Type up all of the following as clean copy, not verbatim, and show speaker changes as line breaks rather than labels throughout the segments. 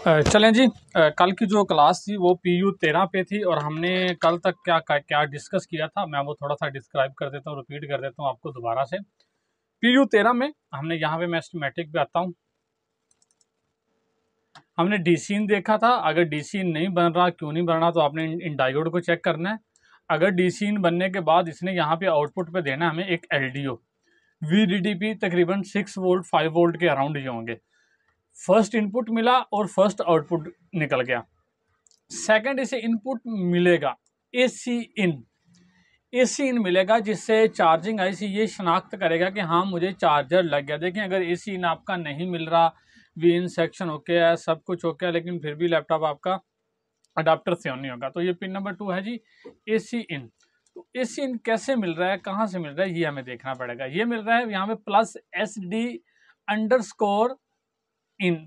चलें जी। कल की जो क्लास थी वो PU13 पे थी और हमने कल तक क्या क्या डिस्कस किया था मैं वो थोड़ा सा डिस्क्राइब कर देता हूँ, रिपीट कर देता हूँ आपको दोबारा से। PU13 में हमने यहाँ पे मैं एस्टिमेटिक पे आता हूँ। हमने डी सीन देखा था। अगर डी सीन नहीं बन रहा, क्यों नहीं बन रहा, तो आपने इन डायोड को चेक करना है। अगर डी सीन बनने के बाद इसने यहाँ पे आउटपुट पे देना है हमें एक LDO। VDDP तकरीबन 6 वोल्ट 5 वोल्ट के अराउंड ही होंगे। फर्स्ट इनपुट मिला और फर्स्ट आउटपुट निकल गया। सेकंड इसे इनपुट मिलेगा AC इन मिलेगा, जिससे चार्जिंग IC ये शनाख्त करेगा कि हाँ मुझे चार्जर लग गया। देखें अगर AC इन आपका नहीं मिल रहा, वी इन सेक्शन ओके है, सब कुछ ओके है, लेकिन फिर भी लैपटॉप आपका अडाप्टर से ऑन नहीं होगा, तो ये पिन नंबर 2 है जी AC इन। तो AC इन कैसे मिल रहा है, कहाँ से मिल रहा है, ये हमें देखना पड़ेगा। ये मिल रहा है यहाँ पे +SD_इन।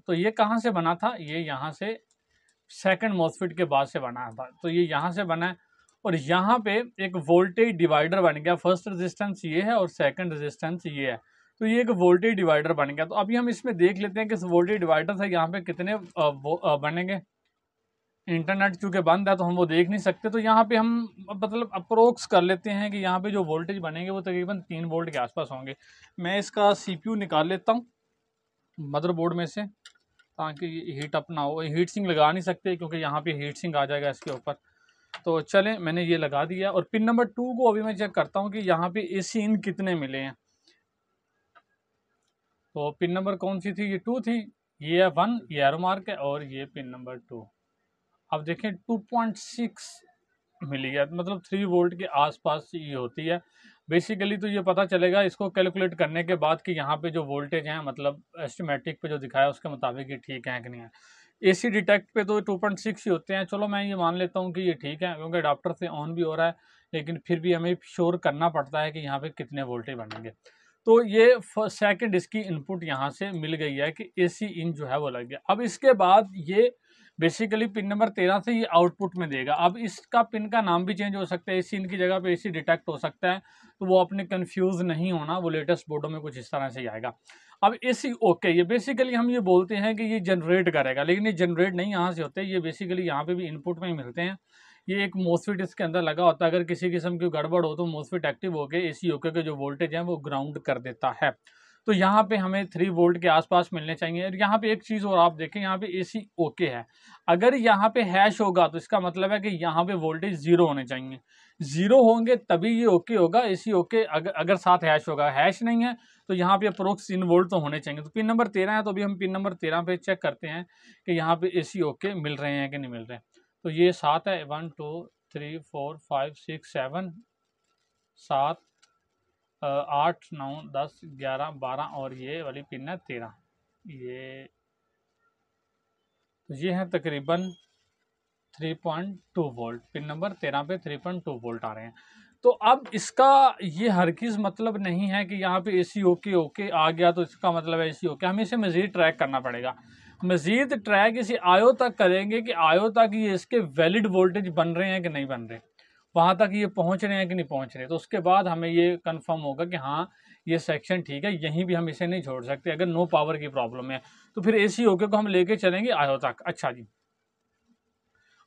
तो ये कहाँ से बना था, ये यहाँ से सेकंड मॉसफेट के बाद से बना था, तो ये यहाँ से बना है। और यहाँ पे एक वोल्टेज डिवाइडर बन गया। फर्स्ट रेजिस्टेंस ये है और सेकंड रेजिस्टेंस ये है, तो ये एक वोल्टेज डिवाइडर बन गया। तो अभी हम इसमें देख लेते हैं कि इस वोल्टेज डिवाइडर से यहाँ पे कितने बनेंगे। इंटरनेट चूँकि बंद है तो हम वो देख नहीं सकते, तो यहाँ पे हम मतलब अप्रोक्स कर लेते हैं कि यहाँ पे जो वोल्टेज बनेंगे वो तकरीबन 3 वोल्ट के आसपास होंगे। मैं इसका CPU निकाल लेता हूँ मदरबोर्ड में से, ताकि ये हीट अप ना हो। हीट सिंक लगा नहीं सकते क्योंकि यहाँ पे हीट सिंक आ जाएगा इसके ऊपर। तो चलें, मैंने ये लगा दिया। और पिन नंबर 2 को अभी मैं चेक करता हूँ कि यहाँ पे AC इन कितने मिले हैं। तो पिन नंबर कौन सी थी, ये 2 थी, ये है 1, ये एरो मार्क है, और ये पिन नंबर 2। अब देखें 2.6 मिली है, मतलब 3 वोल्ट के आसपास ये होती है बेसिकली। तो ये पता चलेगा इसको कैलकुलेट करने के बाद कि यहाँ पे जो वोल्टेज हैं, मतलब एस्टिमेटिक पे जो दिखाया उसके मुताबिक ये ठीक है कि नहीं है। AC डिटेक्ट पे तो 2.6 ही होते हैं। चलो मैं ये मान लेता हूँ कि ये ठीक है क्योंकि अडाप्टर से ऑन भी हो रहा है, लेकिन फिर भी हमें श्योर करना पड़ता है कि यहाँ पे कितने वोल्टेज बनेंगे। तो ये सेकंड इसकी इनपुट यहाँ से मिल गई है कि AC इन जो है वो लग गया। अब इसके बाद ये बेसिकली पिन नंबर 13 से ये आउटपुट में देगा। अब इसका पिन का नाम भी चेंज हो सकता है, AC इन की जगह पे AC डिटेक्ट हो सकता है, तो वो अपने कंफ्यूज नहीं होना, वो लेटेस्ट बोर्डों में कुछ इस तरह से ही आएगा। अब AC ओके, ये बेसिकली हम ये बोलते हैं कि ये जनरेट करेगा, लेकिन ये जनरेट नहीं यहाँ से होते, ये बेसिकली यहाँ पे भी इनपुट में ही मिलते हैं। ये एक मोसफेट इसके अंदर लगा होता है। अगर किसी किस्म की गड़बड़ हो तो मोसफेट एक्टिव होकर AC ओके के जो वोल्टेज है वो ग्राउंड कर देता है। तो यहाँ पे हमें 3 वोल्ट के आसपास मिलने चाहिए। और यहाँ पे एक चीज़ और आप देखें, यहाँ पे AC ओके है। अगर यहाँ पे हैश होगा तो इसका मतलब है कि यहाँ पे वोल्टेज 0 होने चाहिए। 0 होंगे तभी ये ओके होगा। AC ओके अगर साथ हैश होगा, हैश नहीं है तो यहाँ पे अप्रोक्स 3 वोल्ट तो होने चाहिए। तो पिन नंबर 13 है, तो अभी हम पिन नंबर 13 पे चेक करते हैं कि यहाँ पे AC ओके मिल रहे हैं कि नहीं मिल रहे हैं। तो ये 7 है, 1 2 3 4 5 6 7 7 8 9 10 11 12 और ये वाली पिन है 13। ये है तकरीबन 3.2 वोल्ट। पिन नंबर 13 पे 3.2 वोल्ट आ रहे हैं। तो अब इसका ये हरगिज़ मतलब नहीं है कि यहाँ पे AC ओके आ गया तो इसका मतलब है AC ओके। हमें इसे मज़ीद ट्रैक करना पड़ेगा। मज़ीद ट्रैक इसे आयो तक करेंगे कि आयो तक ये इसके वैलिड वोल्टेज बन रहे हैं कि नहीं बन रहे, वहाँ तक ये पहुँच रहे हैं कि नहीं पहुँच रहे। तो उसके बाद हमें ये कंफर्म होगा कि हाँ ये सेक्शन ठीक है, यहीं भी हम इसे नहीं छोड़ सकते। अगर नो पावर की प्रॉब्लम है तो फिर AC ओके को हम लेके चलेंगे आयो तक। अच्छा जी,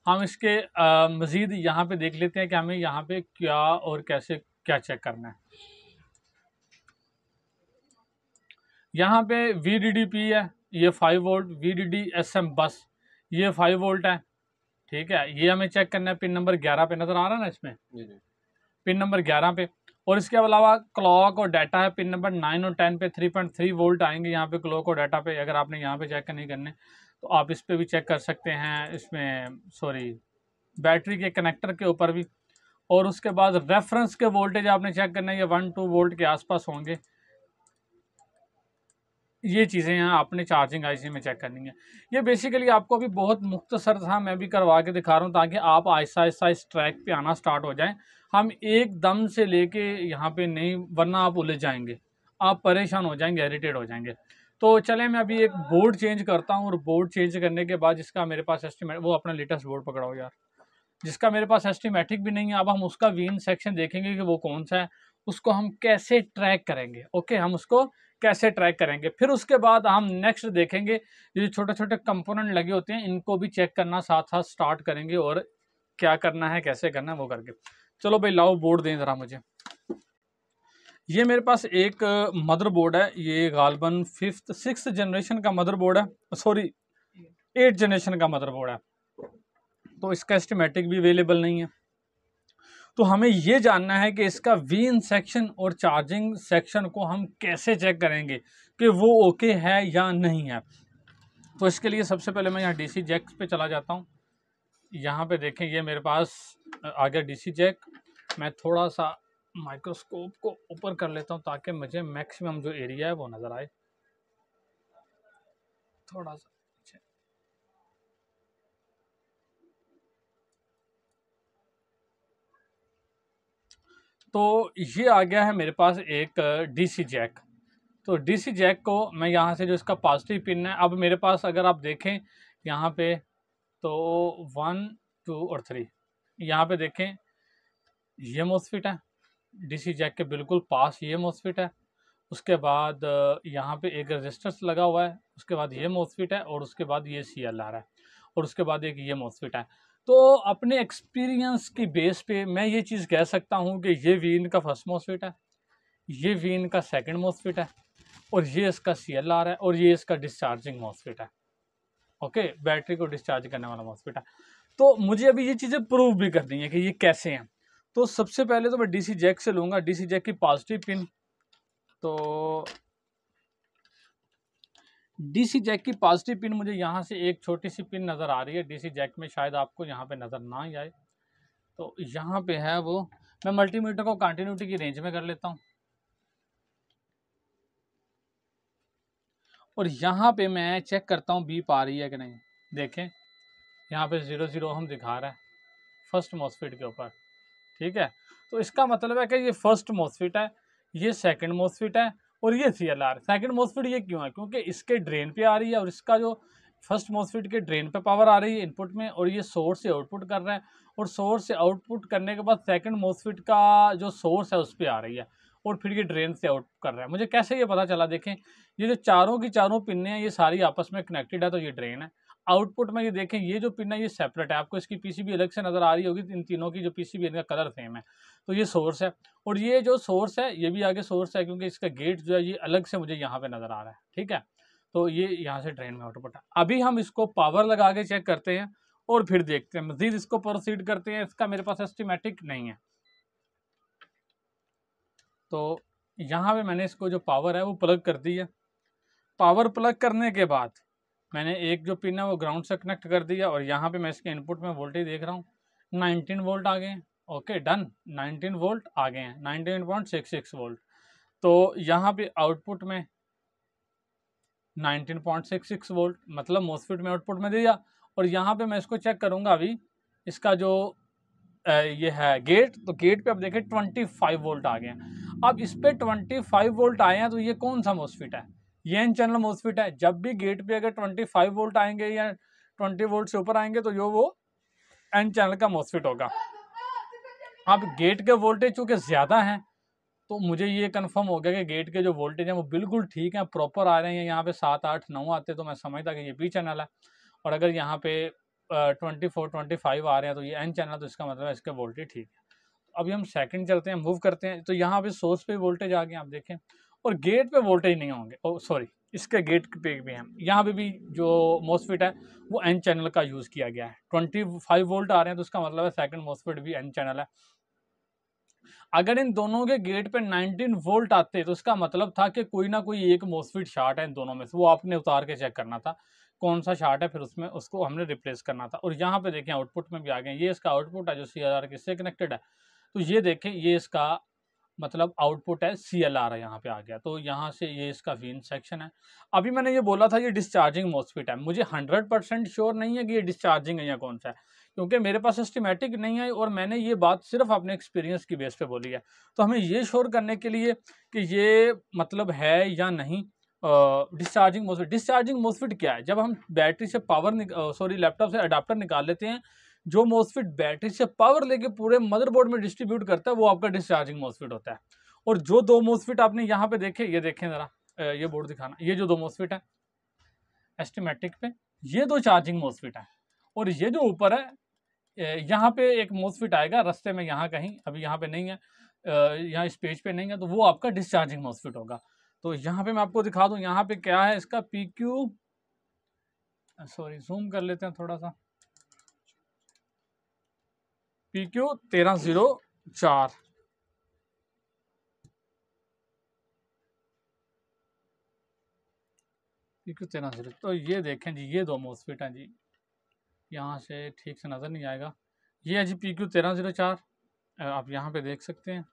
हम इसके मज़ीद यहाँ पे देख लेते हैं कि हमें यहाँ पे क्या और कैसे क्या चेक करना है। यहाँ पे VDDP है, ये 5 वोल्ट, VDD SM बस ये 5 वोल्ट है, ठीक है। ये हमें चेक करना है पिन नंबर 11 पे, नज़र आ रहा है ना इसमें, पिन नंबर 11 पे। और इसके अलावा क्लॉक और डाटा है पिन नंबर 9 और 10 पे 3.3 वोल्ट आएंगे यहाँ पे क्लॉक और डाटा पे। अगर आपने यहाँ पे चेक नहीं करने तो आप इस पर भी चेक कर सकते हैं, इसमें सॉरी बैटरी के कनेक्टर के ऊपर भी। और उसके बाद रेफरेंस के वोल्टेज आपने चेक करना है, ये 1-2 वोल्ट के आसपास होंगे। ये चीज़ें यहाँ आपने चार्जिंग IC में चेक करनी है। ये बेसिकली आपको अभी बहुत मुख्तसर था, मैं भी करवा के दिखा रहा हूँ ताकि आप आहिस्ता आहिस्ता इस ट्रैक पे आना स्टार्ट हो जाएं। हम एकदम से लेके यहाँ पे नहीं, वरना आप उलझ जाएंगे, आप परेशान हो जाएंगे, इरिटेट हो जाएंगे। तो चलें मैं अभी एक बोर्ड चेंज करता हूँ, और बोर्ड चेंज करने के बाद जिसका मेरे पास एस्टिमेट, वो अपना लेटेस्ट बोर्ड पकड़ाओ यार, जिसका मेरे पास एस्टिमेटिक भी नहीं है। अब हम उसका वीन सेक्शन देखेंगे कि वो कौन सा है, उसको हम कैसे ट्रैक करेंगे। ओके, हम उसको कैसे ट्रैक करेंगे। फिर उसके बाद हम नेक्स्ट देखेंगे ये छोटे छोटे कंपोनेंट लगे होते हैं इनको भी चेक करना साथ साथ स्टार्ट करेंगे और क्या करना है कैसे करना है वो करके। चलो भाई लाओ बोर्ड दें ज़रा मुझे। ये मेरे पास एक मदरबोर्ड है, ये गालबन 6th जनरेशन का मदरबोर्ड है, सॉरी 8th जनरेशन का मदरबोर्ड है, तो इसका एस्टिमेटिक भी अवेलेबल नहीं है। तो हमें ये जानना है कि इसका वीन सेक्शन और चार्जिंग सेक्शन को हम कैसे चेक करेंगे कि वो ओके है या नहीं है। तो इसके लिए सबसे पहले मैं यहाँ डीसी जैक पे चला जाता हूँ। यहाँ पे देखें ये मेरे पास आ गया डीसी जैक। मैं थोड़ा सा माइक्रोस्कोप को ऊपर कर लेता हूँ ताकि मुझे मैक्सिमम जो एरिया है वो नज़र आए। थोड़ा सा तो ये आ गया है मेरे पास एक डीसी जैक। तो डीसी जैक को मैं यहाँ से जो इसका पॉजिटिव पिन है, अब मेरे पास अगर आप देखें यहाँ पे तो 1 2 और 3 यहाँ पे देखें ये मोसफिट है, डीसी जैक के बिल्कुल पास ये मोसफिट है, उसके बाद यहाँ पे एक रजिस्टर्स लगा हुआ है, उसके बाद ये मोसफिट है और उसके बाद ये CLR है और उसके बाद एक ये मोसफिट है। तो अपने एक्सपीरियंस की बेस पे मैं ये चीज़ कह सकता हूँ कि ये वीन का फर्स्ट मोसफिट है, ये वीन का सेकंड मोसफिट है और ये इसका CLR है और ये इसका डिस्चार्जिंग मोसफिट है। ओके, बैटरी को डिस्चार्ज करने वाला मोसफिट है। तो मुझे अभी ये चीज़ें प्रूव भी करनी है कि ये कैसे हैं। तो सबसे पहले तो मैं डीसी जैक से लूँगा, डीसी जैक की पॉजिटिव पिन। तो डीसी जैक की पॉजिटिव पिन मुझे यहाँ से एक छोटी सी पिन नज़र आ रही है डीसी जैक में, शायद आपको यहाँ पे नज़र ना ही आए। तो यहाँ पे है वो, मैं मल्टीमीटर को कंटिन्यूटी की रेंज में कर लेता हूँ और यहाँ पे मैं चेक करता हूँ बीप आ रही है कि नहीं। देखें यहाँ पे 00 हम दिखा रहा है फर्स्ट मोसफिट के ऊपर, ठीक है। तो इसका मतलब है कि ये फर्स्ट मोसफिट है, ये सेकंड मोसफिट है और ये CLR। सेकंड मोसफिट ये क्यों है, क्योंकि इसके ड्रेन पे आ रही है और इसका जो फर्स्ट मोसफिट के ड्रेन पे पावर आ रही है इनपुट में और ये सोर्स से आउटपुट कर रहा है और सोर्स से आउटपुट करने के बाद सेकंड मोसफिट का जो सोर्स है उस पर आ रही है और फिर ये ड्रेन से आउट कर रहा है। मुझे कैसे ये पता चला, देखें ये जो चारों की चारों पिन्ने हैं ये सारी आपस में कनेक्टेड है, तो ये ड्रेन है। आउटपुट में ये देखें ये जो पिन है ये सेपरेट है, आपको इसकी पीसीबी अलग से नज़र आ रही होगी, इन तीनों की जो पीसीबी इनका कलर सेम है। तो ये सोर्स है और ये जो सोर्स है ये भी आगे सोर्स है, क्योंकि इसका गेट जो है ये अलग से मुझे यहाँ पे नज़र आ रहा है, ठीक है। तो ये यहाँ से ड्रेन में आउटपुट है। अभी हम इसको पावर लगा के चेक करते हैं और फिर देखते हैं, मजीद इसको प्रोसीड करते हैं। इसका मेरे पास एस्टिमेटिक नहीं है। तो यहाँ पे मैंने इसको जो पावर है वो प्लग कर दी है। पावर प्लग करने के बाद मैंने एक जो पिन है वो ग्राउंड से कनेक्ट कर दिया और यहाँ पे मैं इसके इनपुट में वोल्टेज देख रहा हूँ 19 वोल्ट आ गए हैं। ओके डन, 19 वोल्ट आ गए हैं, 19.66 वोल्ट। तो यहाँ पे आउटपुट में 19.66 वोल्ट, मतलब मोसफिट में आउटपुट में दिया। और यहाँ पे मैं इसको चेक करूँगा अभी इसका जो ये है गेट, तो गेट पे अब देखें 25 वोल्ट आ गए हैं। अब इस पे 25 वोल्ट आए हैं तो ये कौन सा मोसफिट है, ये एन चैनल मोसफिट है। जब भी गेट पे अगर 25 वोल्ट आएंगे या 20 वोल्ट से ऊपर आएंगे तो वो एन चैनल का मोसफिट होगा। अब गेट के वोल्टेज चूँकि ज़्यादा हैं तो मुझे ये कंफर्म हो गया कि गेट के जो वोल्टेज हैं वो बिल्कुल ठीक हैं, प्रॉपर आ रहे हैं। यहाँ पे 7 8 9 आते तो मैं समझता कि ये पी चैनल है, और अगर यहाँ पे 24 25 आ रहे हैं तो ये एन चैनल, तो इसका मतलब है इसके वोल्टेज ठीक है। अभी हम सेकंड चलते हैं, मूव करते हैं। तो यहाँ पे सोर्स पे वोल्टेज आ गए आप देखें, और गेट पे वोल्टेज नहीं होंगे, ओ सॉरी इसके गेट पे भी हैं। यहाँ पे भी जो मोसफिट है वो एन चैनल का यूज़ किया गया है। 25 वोल्ट आ रहे हैं तो इसका मतलब है सेकंड मोसफिट भी एन चैनल है। अगर इन दोनों के गेट पे 19 वोल्ट आते तो इसका मतलब था कि कोई ना कोई एक मोसफिट शार्ट है इन दोनों में से, वो आपने उतार के चेक करना था कौन सा शार्ट है, फिर उसमें उसको हमने रिप्लेस करना था। और यहाँ पे देखें आउटपुट में भी आ गए, ये इसका आउटपुट है जो CLR किससे कनेक्टेड है। तो ये देखें ये इसका मतलब आउटपुट है CLR है, यहाँ पे आ गया। तो यहाँ से ये इसका वीन सेक्शन है। अभी मैंने ये बोला था ये डिस्चार्जिंग मोसफिट है, मुझे 100% श्योर नहीं है कि ये डिस्चार्जिंग है या कौन सा है, क्योंकि मेरे पास सिस्टमेटिक नहीं है और मैंने ये बात सिर्फ अपने एक्सपीरियंस की बेस पे बोली है। तो हमें ये श्योर करने के लिए कि ये मतलब है या नहीं डिस्चार्जिंग मोसफिट। डिस्चार्जिंग मोसफिट क्या है, जब हम बैटरी से पावर सॉरी लैपटॉप से अडाप्टर निकाल लेते हैं, जो मोसफिट बैटरी से पावर लेके पूरे मदरबोर्ड में डिस्ट्रीब्यूट करता है वो आपका डिस्चार्जिंग मोसफिट होता है। और जो दो मोसफिट आपने यहाँ पे देखे, ये देखें ज़रा, ये बोर्ड दिखाना, ये जो 2 मॉस्फेट है एस्टिमेटिक पे, ये 2 चार्जिंग मॉस्फेट है, और ये जो ऊपर है यहाँ पे एक मॉस्फेट आएगा रास्ते में, यहाँ कहीं, अभी यहाँ पे नहीं है, यहाँ इस पेज पे नहीं है, तो वो आपका डिस्चार्जिंग मॉस्फेट होगा। तो यहाँ पे मैं आपको दिखा दूँ, यहाँ पे क्या है इसका PQ, सॉरी जूम कर लेते हैं थोड़ा सा, PQ 1304, PQ 1304। तो ये देखें जी, ये 2 मॉस्फेट हैं जी, यहाँ से ठीक से नज़र नहीं आएगा, ये है जी PQ 1304, आप यहाँ पे देख सकते हैं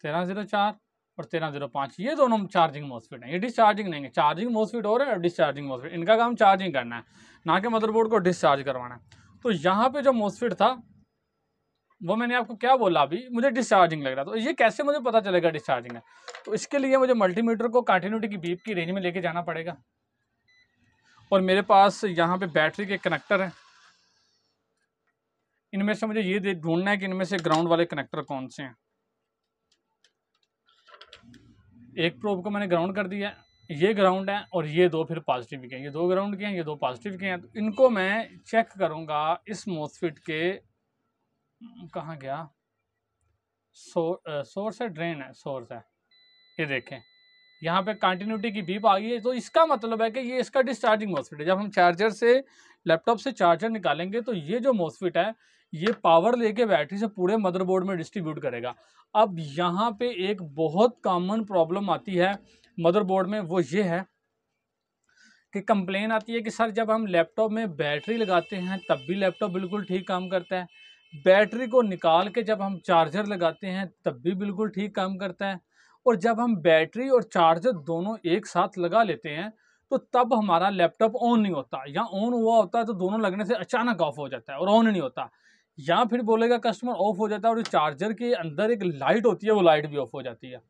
1304 और 1305, ये दोनों चार्जिंग मॉस्फेट हैं, ये डिस्चार्जिंग नहीं है, चार्जिंग मॉस्फेट हो रहा है और डिस्चार्जिंग मॉस्फेट, इनका काम चार्जिंग करना है, ना कि मदरबोर्ड को डिस्चार्ज करवाना है। तो यहाँ पे जो मॉस्फेट था वो मैंने आपको क्या बोला, अभी मुझे डिस्चार्जिंग लग रहा, तो ये कैसे मुझे पता चलेगा डिस्चार्जिंग है? तो इसके लिए मुझे मल्टीमीटर को कंटिन्यूटी की बीप की रेंज में लेके जाना पड़ेगा, और मेरे पास यहाँ पे बैटरी के कनेक्टर हैं, इनमें से मुझे ये ढूंढना है कि इनमें से ग्राउंड वाले कनेक्टर कौन से हैं। एक प्रोब को मैंने ग्राउंड कर दिया, ये ग्राउंड है, और ये 2 फिर पॉजिटिव के हैं, ये 2 ग्राउंड के हैं, ये 2 पॉजिटिव के हैं। तो इनको मैं चेक करूँगा इस मॉस्फेट के, कहाँ गया, सोर्स है, ड्रेन है, सोर्स है, ये देखें यहाँ पे कंटिन्यूटी की बीप आ गई है, तो इसका मतलब है कि ये इसका डिस्चार्जिंग मॉस्फेट है। जब हम चार्जर से, लैपटॉप से चार्जर निकालेंगे तो ये जो मॉस्फेट है ये पावर लेके बैटरी से पूरे मदरबोर्ड में डिस्ट्रीब्यूट करेगा। अब यहाँ पे एक बहुत कॉमन प्रॉब्लम आती है मदरबोर्ड में, वो ये है कि कंप्लेन आती है कि सर जब हम लैपटॉप में बैटरी लगाते हैं तब भी लैपटॉप बिल्कुल ठीक काम करता है, बैटरी को निकाल के जब हम चार्जर लगाते हैं तब भी बिल्कुल ठीक काम करता है, और जब हम बैटरी और चार्जर दोनों एक साथ लगा लेते हैं तो तब हमारा लैपटॉप ऑन नहीं होता, या ऑन हुआ होता है तो दोनों लगने से अचानक ऑफ हो जाता है और ऑन नहीं होता, या फिर बोलेगा कस्टमर ऑफ हो जाता है और चार्जर के अंदर एक लाइट होती है वो लाइट भी ऑफ हो जाती है।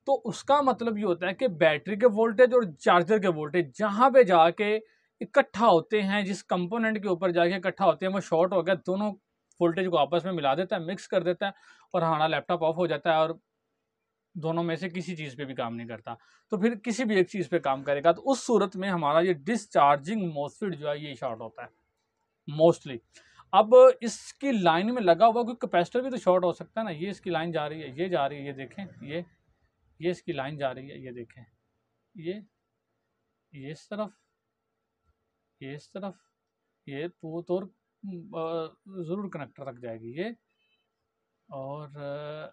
तो उसका मतलब ये होता है कि बैटरी के वोल्टेज और चार्जर के वोल्टेज जहाँ पे जाके इकट्ठा होते हैं, जिस कंपोनेंट के ऊपर जाके इकट्ठा होते हैं, वो शॉर्ट हो गया, दोनों वोल्टेज को आपस में मिला देता है, मिक्स कर देता है, और हमारा लैपटॉप ऑफ हो जाता है और दोनों में से किसी चीज़ पे भी काम नहीं करता। तो फिर किसी भी एक चीज़ पे काम करेगा, तो उस सूरत में हमारा ये डिस्चार्जिंग मॉस्फेट जो है ये शॉर्ट होता है मोस्टली। अब इसकी लाइन में लगा हुआ कोई कैपेसिटर भी तो शॉर्ट हो सकता है ना, ये इसकी लाइन जा रही है, ये जा रही है, ये देखें, ये इसकी लाइन जा रही है, ये देखें, ये इस तरफ, ये इस तरफ, ये तो ज़रूर कनेक्टर तक जाएगी ये, और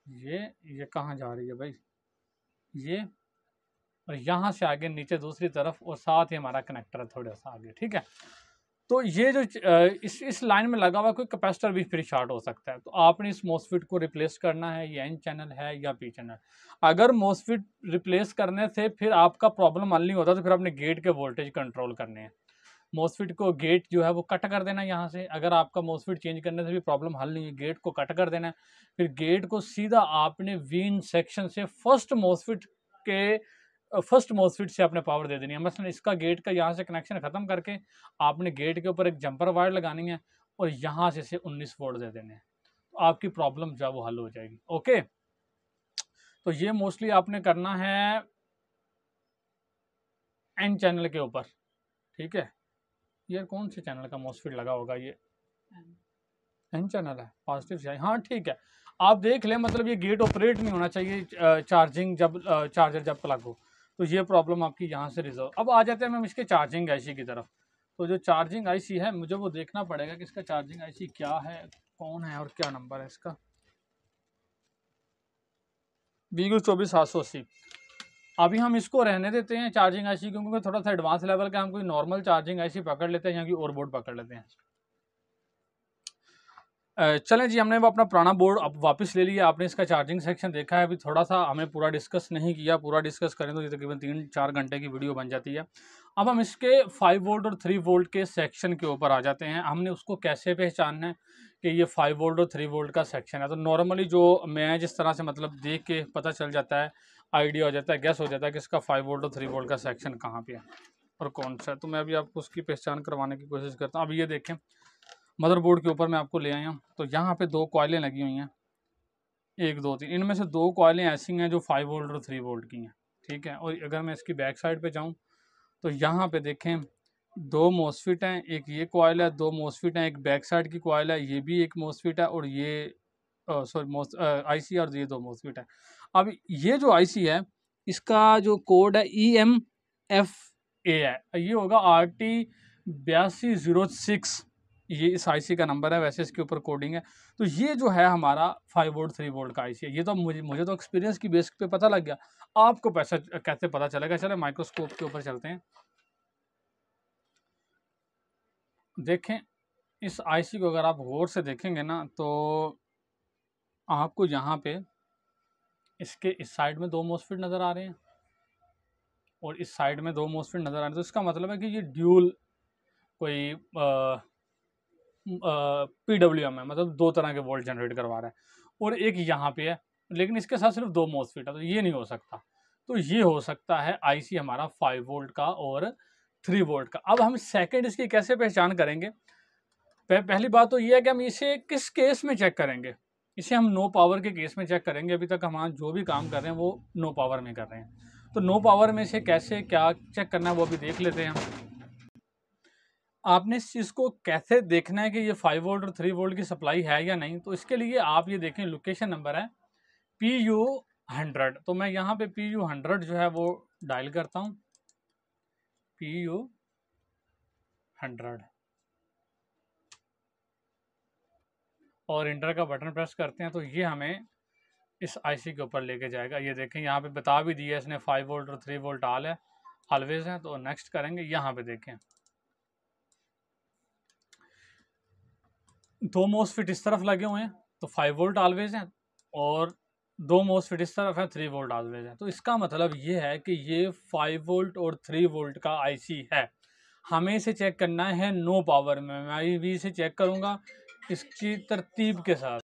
ये कहाँ जा रही है भाई, ये, और यहाँ से आगे नीचे दूसरी तरफ, और साथ ही हमारा कनेक्टर है थोड़ा सा आगे, ठीक है। तो ये जो इस लाइन में लगा हुआ कोई कैपेसिटर भी फिर शॉर्ट हो सकता है, तो आपने इस मॉस्फेट को रिप्लेस करना है, ये एन चैनल है या पी चैनल। अगर मॉस्फेट रिप्लेस करने से फिर आपका प्रॉब्लम हल नहीं होता तो फिर आपने गेट के वोल्टेज कंट्रोल करने हैं, मॉस्फेट को गेट जो है वो कट कर देना है यहाँ से। अगर आपका मॉस्फेट चेंज करने से भी प्रॉब्लम हल नहीं है, गेट को कट कर देना है, फिर गेट को सीधा आपने वीन सेक्शन से फर्स्ट मॉस्फेट से आपने पावर दे देनी है। मसलन इसका गेट का यहाँ से कनेक्शन ख़त्म करके आपने गेट के ऊपर एक जंपर वायर लगानी है और यहाँ से 19 वोल्ट दे देने हैं, तो आपकी प्रॉब्लम जो है वो हल हो जाएगी। ओके, तो ये मोस्टली आपने करना है एन चैनल के ऊपर, ठीक है। ये कौन से चैनल का मॉस्फेट लगा होगा, ये एन चैनल है, पॉजिटिव से, हाँ ठीक है, आप देख लें, मतलब ये गेट ऑपरेट नहीं होना चाहिए चार्जर जब प्लग हो, तो ये प्रॉब्लम आपकी यहाँ से रिजॉल्व। अब आ जाते हैं हम इसके चार्जिंग आईसी की तरफ। तो जो चार्जिंग आईसी है मुझे वो देखना पड़ेगा कि इसका चार्जिंग आईसी क्या है, कौन है और क्या नंबर है इसका। BQ 24780। अभी हम इसको रहने देते हैं चार्जिंग आईसी, क्योंकि थोड़ा सा एडवांस लेवल का हम कोई नॉर्मल चार्जिंग आईसी पकड़ लेते हैं या कोई और बोर्ड पकड़ लेते हैं। चलें जी, हमने वो अपना पुराना बोर्ड अब वापस ले लिया, आपने इसका चार्जिंग सेक्शन देखा है, अभी थोड़ा सा हमें पूरा डिस्कस नहीं किया, पूरा डिस्कस करें तो ये तकरीबन 3-4 घंटे की वीडियो बन जाती है। अब हम इसके 5 वोल्ट और 3 वोल्ट के सेक्शन के ऊपर आ जाते हैं। हमने उसको कैसे पहचानना है कि ये 5 वोल्ट और 3 वोल्ट का सेक्शन है। तो नॉर्मली जो मैं जिस तरह से मतलब देख के पता चल जाता है, आइडिया हो जाता है, गैस हो जाता है कि इसका 5 वोल्ट और 3 वोल्ट का सेक्शन कहाँ पर है और कौन सा है। तो मैं अभी आपको उसकी पहचान करवाने की कोशिश करता हूँ। अब ये देखें, मदरबोर्ड के ऊपर मैं आपको ले आया हूँ, तो यहाँ पे 2 कॉइलें लगी हुई हैं, 1 2 3, इनमें से 2 कॉइलें ऐसी हैं जो 5 वोल्ट और 3 वोल्ट की हैं, ठीक है। और अगर मैं इसकी बैक साइड पे जाऊँ तो यहाँ पे देखें 2 मोसफिट हैं, एक ये कॉइल है, 2 मोसफिट हैं, एक बैक साइड की कॉइल है, ये भी एक मोसफिट है, और ये सॉरी आईसी, और ये 2 मोसफिट है। अब ये जो आईसी है इसका जो कोड है EMFA है, ये होगा RT8206, ये इस आईसी का नंबर है, वैसे इसके ऊपर कोडिंग है। तो ये जो है हमारा 5 वोल्ट 3 वोल्ट का आईसी है। ये तो मुझे तो एक्सपीरियंस की बेस पे पता लग गया, आपको पैसा कैसे पता चलेगा? चले माइक्रोस्कोप के ऊपर चलते हैं। देखें इस आईसी को अगर आप गौर से देखेंगे ना तो आपको यहाँ पे इसके इस साइड में 2 मोसफेट नज़र आ रहे हैं और इस साइड में 2 मोसफेट नज़र आ रहे हैं। तो इसका मतलब है कि ये ड्यूल कोई PWM है, मतलब 2 तरह के वोल्ट जनरेट करवा रहा है, और एक यहाँ पे है, लेकिन इसके साथ सिर्फ 2 मोसफेट है, तो ये नहीं हो सकता। तो ये हो सकता है आईसी हमारा 5 वोल्ट का और 3 वोल्ट का। अब हम सेकंड इसकी कैसे पहचान करेंगे? पहली बात तो ये है कि हम इसे किस केस में चेक करेंगे। इसे हम नो पावर के केस में चेक करेंगे। अभी तक हम जो भी काम कर रहे हैं वो नो पावर में कर रहे हैं, तो नो पावर में इसे कैसे क्या चेक करना है वो भी देख लेते हैं हम। आपने इस चीज़ को कैसे देखना है कि ये 5 वोल्ट और 3 वोल्ट की सप्लाई है या नहीं, तो इसके लिए आप ये देखें, लोकेशन नंबर है PU100। तो मैं यहाँ पे PU100 जो है वो डायल करता हूँ, PU100, और इंटर का बटन प्रेस करते हैं तो ये हमें इस आईसी के ऊपर लेके जाएगा। ये देखें यहाँ पे बता भी दिया इसने 5 वोल्ट और 3 वोल्ट ऑलवेज है। तो नेक्स्ट करेंगे, यहाँ पे देखें 2 मोसफिट इस तरफ लगे हुए हैं तो 5 वोल्ट ऑलवेज है, और 2 मोसफिट इस तरफ है, 3 वोल्ट ऑलवेज है। तो इसका मतलब ये है कि ये 5 वोल्ट और 3 वोल्ट का आईसी है। हमें इसे चेक करना है नो पावर में। मैं भी इसे चेक करूँगा इसकी तरतीब के साथ।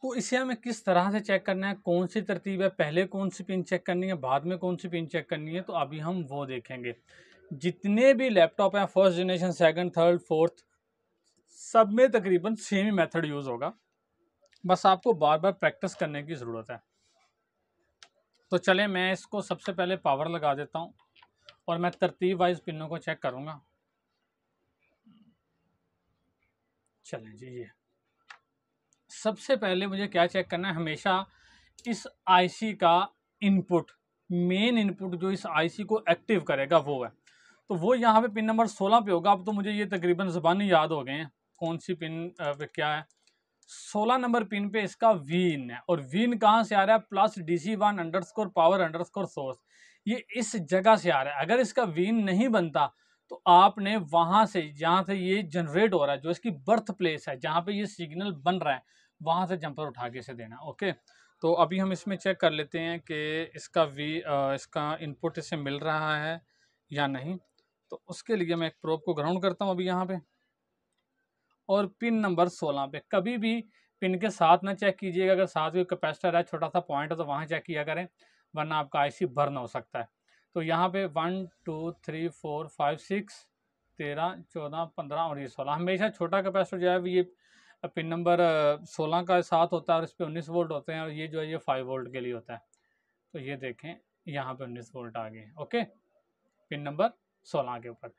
तो इसे हमें किस तरह से चेक करना है, कौन सी तरतीब है, पहले कौन सी पिन चेक करनी है, बाद में कौन सी पिन चेक करनी है, तो अभी हम वो देखेंगे। जितने भी लैपटॉप हैं, first generation, second, third, fourth, सब में तकरीबन सेम ही मेथड यूज़ होगा, बस आपको बार बार प्रैक्टिस करने की ज़रूरत है। तो चलें मैं इसको सबसे पहले पावर लगा देता हूँ और मैं तरतीब वाइज पिनों को चेक करूँगा। चलें जी, ये सबसे पहले मुझे क्या चेक करना है, हमेशा इस आईसी का इनपुट, मेन इनपुट जो इस आईसी को एक्टिव करेगा वो है। तो वो यहाँ पे पिन नंबर 16 पे होगा। अब तो मुझे ये तकरीबन ज़बानी याद हो गए हैं कौन सी पिन पे क्या है। 16 नंबर पिन पे इसका वी इन है, और वी इन कहाँ से आ रहा है? प्लस DC1_power_source, ये इस जगह से आ रहा है। अगर इसका वी इन नहीं बनता तो आपने वहाँ से, जहाँ से ये जनरेट हो रहा है, जो इसकी बर्थ प्लेस है, जहाँ पे ये सिग्नल बन रहा है, वहाँ से जंपर उठा के इसे देना। ओके, तो अभी हम इसमें चेक कर लेते हैं कि इसका इनपुट इसे मिल रहा है या नहीं। तो उसके लिए मैं एक प्रोब को ग्राउंड करता हूँ अभी यहाँ पे, और पिन नंबर 16 पे कभी भी पिन के साथ ना चेक कीजिएगा। अगर साथ में कैपेसिटर है, छोटा सा पॉइंट है, तो वहाँ चेक किया करें, वरना आपका आईसी बर्न हो सकता है। तो यहाँ पे 1 2 3 4 5 6 13 14 15 और ये 16, हमेशा छोटा कैपेसिटर जो है ये पिन नंबर 16 का साथ होता है, और इस पर 19 वोल्ट होते हैं, और ये जो है ये 5 वोल्ट के लिए होता है। तो ये देखें यहाँ पे 19 वोल्ट आ गए। ओके, पिन नंबर 16 के ऊपर।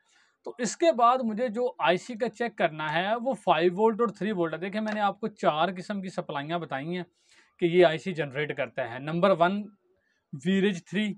तो इसके बाद मुझे जो आईसी का चेक करना है वो 5 वोल्ट और 3 वोल्ट है। देखिए मैंने आपको 4 किस्म की सप्लाइयाँ बताई हैं कि ये आईसी जनरेट करता है। नंबर 1 वीरेज 3,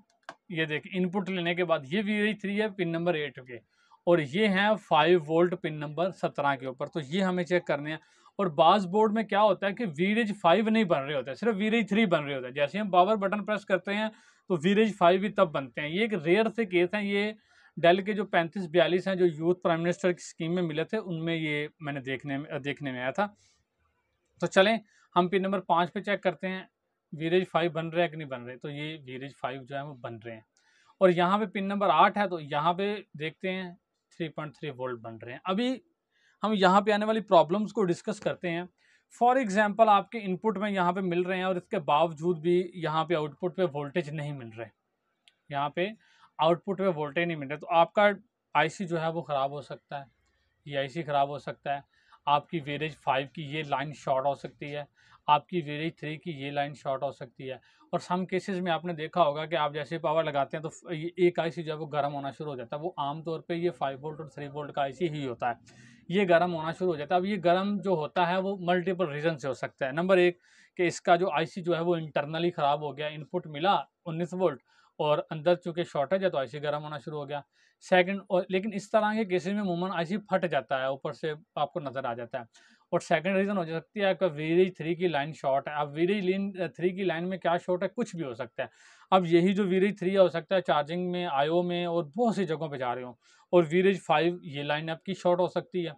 ये देखिए इनपुट लेने के बाद ये वीरेज 3 है पिन नंबर 8 के, और ये हैं 5 वोल्ट पिन नंबर 17 के ऊपर। तो ये हमें चेक करने हैं। और बास बोर्ड में क्या होता है कि वीरेज 5 नहीं बन रहे होते, सिर्फ वीरेज 3 बन रहे होते हैं। जैसे हम पावर बटन प्रेस करते हैं तो वीरेज 5 भी तब बनते हैं। ये एक रेयर से केस है। ये डेल के जो 3542 हैं जो यूथ प्राइम मिनिस्टर की स्कीम में मिले थे, उनमें ये मैंने देखने में आया था। तो चलें हम पिन नंबर 5 पे चेक करते हैं वीरेज 5 बन रहे हैं कि नहीं बन रहे। तो ये वीरेज 5 जो है वो बन रहे हैं। और यहाँ पे पिन नंबर 8 है, तो यहाँ पे देखते हैं 3.3 वोल्ट बन रहे हैं। अभी हम यहाँ पे आने वाली प्रॉब्लम्स को डिस्कस करते हैं। फॉर एग्जांपल आपके इनपुट में यहाँ पे मिल रहे हैं और इसके बावजूद भी यहाँ पे आउटपुट पे वोल्टेज नहीं मिल रहे, यहाँ पे आउटपुट पे वोल्टेज नहीं मिल रहे, तो आपका आईसी जो है वो ख़राब हो सकता है। ये आईसी ख़राब हो सकता है। आपकी वेरेज 5 की ये लाइन शॉर्ट हो सकती है। आपकी वीरेज 3 की ये लाइन शॉर्ट हो सकती है। और सम केसेस में आपने देखा होगा कि आप जैसे पावर लगाते हैं तो ये एक आईसी जो है वो गर्म होना शुरू हो जाता है। वो आमतौर पे ये 5 वोल्ट और 3 वोल्ट का आईसी ही होता है, ये गर्म होना शुरू हो जाता है। अब ये गर्म जो होता है वो मल्टीपल रीज़न से हो सकता है। नंबर एक कि इसका जो आईसी जो है वो इंटरनली ख़राब हो गया, इनपुट मिला 19 वोल्ट और अंदर चूँकि शॉर्टेज है तो आईसी गर्म होना शुरू हो गया। सेकंड, और लेकिन इस तरह के केसेस में अमूमन आईसी फट जाता है, ऊपर से आपको नज़र आ जाता है। और सेकंड रीज़न हो सकती है आपका वीरेज 3 की लाइन शॉर्ट है। अब वीरेज लीन 3 की लाइन में क्या शॉर्ट है, कुछ भी हो सकता है। अब यही जो वीरेज 3 हो सकता है चार्जिंग में, आईओ में और बहुत सी जगहों पे जा रहे हो। और वीरेज 5 ये लाइन आपकी शॉर्ट हो सकती है,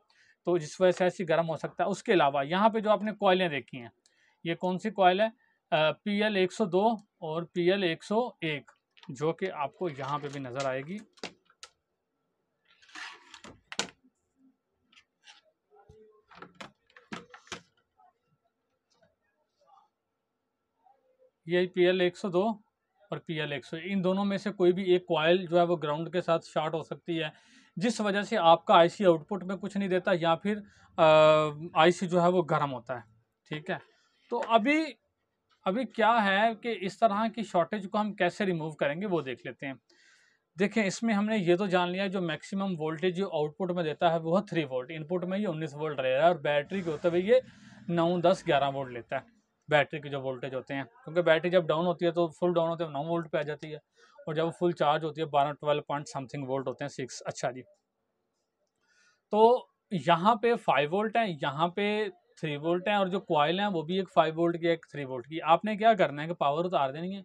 तो जिस वजह से ऐसी गर्म हो सकता है। उसके अलावा यहाँ पे जो आपने कॉइलें देखी हैं, ये कौन सी कॉइल है, PL 102 और PL 101, जो कि आपको यहाँ पे भी नज़र आएगी। ये PL 102 और PL 101, इन दोनों में से कोई भी एक कॉइल जो है वो ग्राउंड के साथ शॉर्ट हो सकती है, जिस वजह से आपका आईसी आउटपुट में कुछ नहीं देता या फिर आईसी जो है वो गर्म होता है। ठीक है, तो अभी अभी क्या है कि इस तरह की शॉर्टेज को हम कैसे रिमूव करेंगे वो देख लेते हैं। देखें, इसमें हमने ये तो जान लिया जो मैक्सिमम वोल्टेज जो आउटपुट में देता है वो 3 वोल्ट, इनपुट में ये 19 वोल्ट रहेगा और बैटरी के होते हुए ये 9, 10, 11 वोल्ट लेता है बैटरी के जो वोल्टेज होते हैं, क्योंकि बैटरी जब डाउन होती है तो फुल डाउन होते हैं 9 वोल्ट पे आ जाती है, और जब फुल चार्ज होती है 12, 12 पॉइंट समथिंग वोल्ट होते हैं, 6। अच्छा जी, तो यहाँ पे 5 वोल्ट है, यहाँ पे 3 वोल्ट है, और जो कॉइल है वो भी एक 5 वोल्ट की एक 3 वोल्ट की। आपने क्या करना है कि पावर उतार देनी है,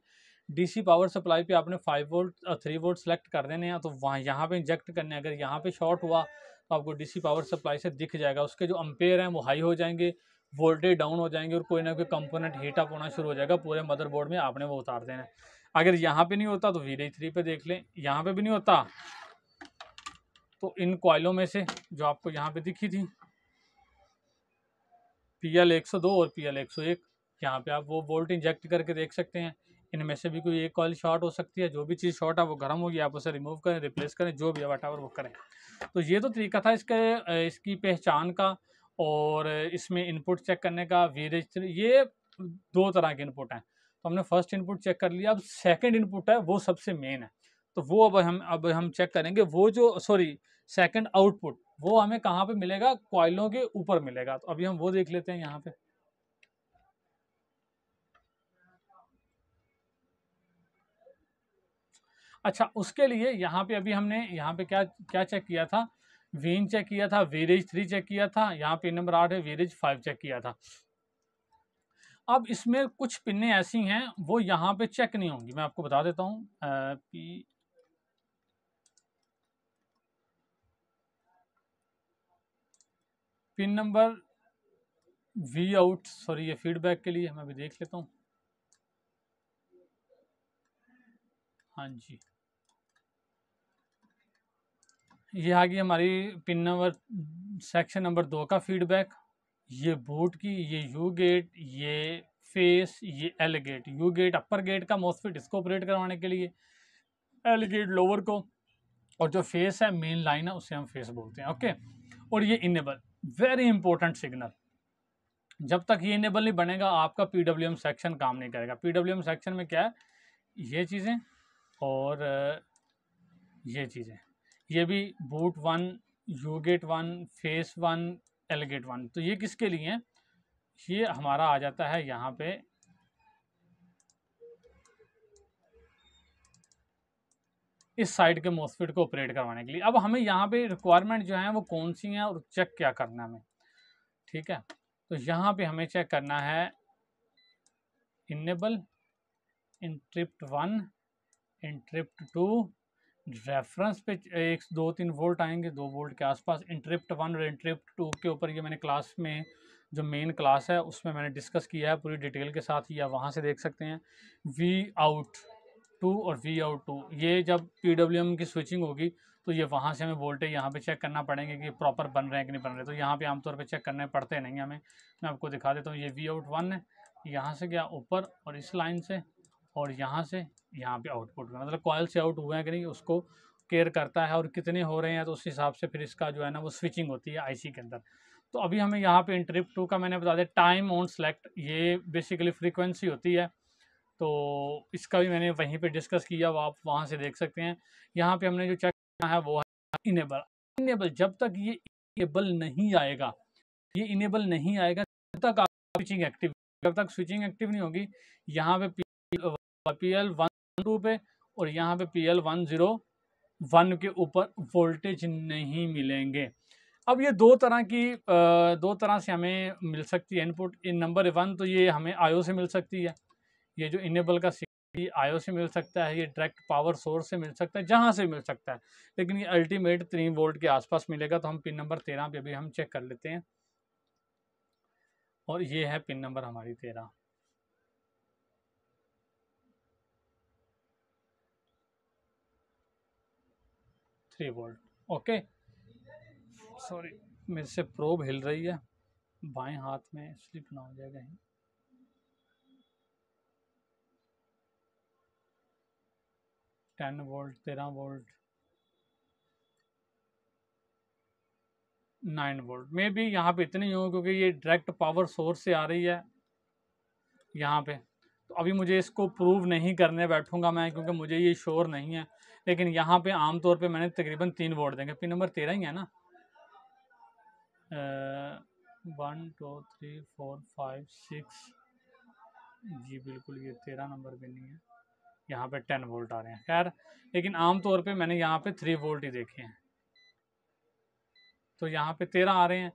डीसी पावर सप्लाई पे आपने 5 वोल्ट 3 वोल्ट सेलेक्ट कर देने हैं, तो वहाँ यहाँ पे इंजेक्ट करने हैं। अगर यहाँ पे शॉर्ट हुआ तो आपको डीसी पावर सप्लाई से दिख जाएगा, उसके जो अम्पेयर हैं वो हाई हो जाएंगे, वोल्टेज डाउन हो जाएंगे और कोई ना कोई कंपोनेंट हीट अप होना शुरू हो जाएगा पूरे मदरबोर्ड में, आपने वो उतार देना है। अगर यहाँ पे नहीं होता तो वीरेज 3 पे देख लें, यहाँ पे भी नहीं होता तो इन कॉइलों में से जो आपको यहाँ पे दिखी थी PL 102 और PL 101, यहाँ पे आप वो वोल्ट इंजेक्ट करके देख सकते हैं। इनमें से भी कोई एक कॉइल शॉर्ट हो सकती है, जो भी चीज़ शॉर्ट है वो गर्म होगी, आप उसे रिमूव करें, रिप्लेस करें, जो भी है वट एवर वो करें। तो ये तो तरीका था इसकी पहचान का और इसमें इनपुट चेक करने का। वीरेज ये 2 तरह के इनपुट हैं, तो हमने फर्स्ट इनपुट चेक कर लिया। अब सेकेंड इनपुट है वो सबसे मेन है, तो वो अब हम चेक करेंगे। वो जो सेकेंड आउटपुट वो हमें कहाँ पे मिलेगा, कॉइलों के ऊपर मिलेगा। तो अभी हम वो देख लेते हैं यहाँ पे। अच्छा, उसके लिए यहाँ पे अभी हमने यहाँ पे क्या क्या चेक किया था, वीन चेक किया था, वीरेज 3 चेक किया था, यहाँ पिन नंबर 8 है, वीरेज 5 चेक किया था। अब इसमें कुछ पिन्ने ऐसी हैं वो यहाँ पे चेक नहीं होंगी, मैं आपको बता देता हूँ। Pin number V out, sorry ये फीडबैक के लिए मैं भी देख लेता हूँ। हाँ जी, ये आ गई हमारी पिन नंबर सेक्शन नंबर 2 का फीडबैक। ये बूट की, ये यू गेट, ये फेस, ये L gate. U gate upper gate का मॉसफेट इसको ऑपरेट करवाने के लिए, एल गेट लोअर को, और जो फेस है मेन लाइन है उसे हम फेस बोलते हैं। ओके, और ये इनेबल, वेरी इंपॉर्टेंट सिग्नल। जब तक ये इनेबल नहीं बनेगा आपका PWM सेक्शन काम नहीं करेगा। PWM सेक्शन में क्या है, ये चीज़ें और ये चीज़ें, ये भी boot 1, U gate 1, phase 1, L gate 1, तो ये किसके लिए हैं, ये हमारा आ जाता है यहाँ पे इस साइड के मॉसफेट को ऑपरेट करवाने के लिए। अब हमें यहाँ पे रिक्वायरमेंट जो है वो कौन सी हैं और चेक क्या करना है हमें। ठीक है, तो यहाँ पे हमें चेक करना है इनेबल, इंटरप्ट 1, इंटरप्ट 2, रेफरेंस पे 1, 2, 3 वोल्ट आएंगे, 2 वोल्ट के आसपास। इंटरप्ट 1 और इंटरप्ट 2 के ऊपर ये मैंने क्लास में जो मेन क्लास है उसमें मैंने डिस्कस किया है पूरी डिटेल के साथ, या वहाँ से देख सकते हैं। वी आउट 2 और वी आउट 2, ये जब PWM की स्विचिंग होगी तो ये वहाँ से हमें वोल्टेज यहाँ पे चेक करना पड़ेंगे कि प्रॉपर बन रहे हैं कि नहीं बन रहे। तो यहाँ पे आमतौर पे चेक करने पड़ते नहीं हमें, मैं आपको दिखा देता हूँ। ये वी आउट 1 है, यहाँ से गया ऊपर और इस लाइन से, और यहाँ से यहाँ पे आउटपुट में, मतलब कॉइल से आउट हुए हैं कि नहीं उसको केयर करता है, और कितने हो रहे हैं तो उस हिसाब से फिर इसका जो है ना वो स्विचिंग होती है आईसी के अंदर। तो अभी हमें यहाँ पे इंटरप्ट 2 का मैंने बता दिया, टाइम ऑन सेलेक्ट, ये बेसिकली फ्रीक्वेंसी होती है, तो इसका भी मैंने वहीं पे डिस्कस किया, वो आप वहाँ से देख सकते हैं। यहाँ पे हमने जो चेक करना है वो है इनेबल। इनेबल जब तक ये इनेबल नहीं आएगा, ये इनेबल नहीं आएगा तब तक आप स्विचिंग एक्टिव, जब तक स्विचिंग एक्टिव नहीं होगी, यहाँ पे PL12 पे और यहाँ पे PL101 के ऊपर वोल्टेज नहीं मिलेंगे। अब ये दो तरह से हमें मिल सकती है इनपुट। इन नंबर 1 तो ये हमें आईओ से मिल सकती है, ये जो इनेबल का आईओ से मिल सकता है, ये डायरेक्ट पावर सोर्स से मिल सकता है, जहाँ से मिल सकता है, लेकिन ये अल्टीमेट 3 वोल्ट के आसपास मिलेगा। तो हम पिन नंबर 13 पे भी हम चेक कर लेते हैं, और ये है पिन नंबर हमारी 13। Three volt, okay. सॉरी, मेरे से प्रोब हिल रही है, बाएं हाथ में स्लिप ना हो जाएगा। 10 वोल्ट, 13 वोल्ट, 9 वोल्ट में भी यहाँ पे इतनी हो, क्योंकि ये डायरेक्ट पावर सोर्स से आ रही है यहाँ पे। तो अभी मुझे इसको प्रूव नहीं करने बैठूंगा मैं, क्योंकि मुझे ये श्योर नहीं है, लेकिन यहाँ पे आमतौर पे मैंने तकरीबन 3 वोल्ट देंगे। पिन नंबर 13 ही है ना, 1 2 3 4 5 6, जी बिल्कुल ये 13 नंबर पे नहीं है, यहाँ पे 10 वोल्ट आ रहे हैं। खैर, लेकिन आमतौर पे मैंने यहाँ पे 3 वोल्ट ही देखे हैं। तो यहाँ पे 13 आ रहे हैं,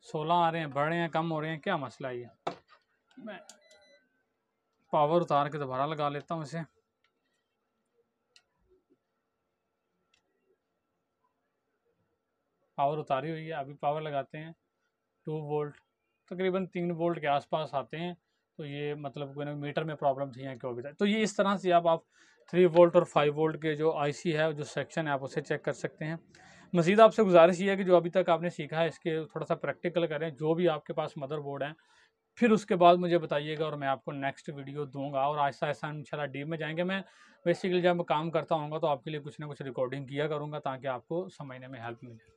16 आ रहे हैं, बढ़ रहे हैं, कम हो रहे हैं, क्या मसला है ये। मैं पावर उतार के दोबारा लगा लेता हूँ इसे। पावर उतारी हुई है, अभी पावर लगाते हैं 2 वोल्ट, तकरीबन 3 वोल्ट के आसपास आते हैं। तो ये मतलब कोई ना मीटर में प्रॉब्लम थी या क्यों भी था। तो ये इस तरह से आप 3 वोल्ट और 5 वोल्ट के जो आईसी है, जो सेक्शन है, आप उसे चेक कर सकते हैं। मज़ीद आपसे गुजारिश ये है कि जो अभी तक आपने सीखा है इसके थोड़ा सा प्रैक्टिकल करें, जो भी आपके पास मदरबोर्ड है, फिर उसके बाद मुझे बताइएगा और मैं आपको नेक्स्ट वीडियो दूंगा। और आहिस्ता आहिस्ता इंशाल्लाह डीप में जाएंगे। मैं बेसिकली जब काम करता हूँ तो आपके लिए कुछ ना कुछ रिकॉर्डिंग किया करूँगा, ताकि आपको समझने में हेल्प मिले।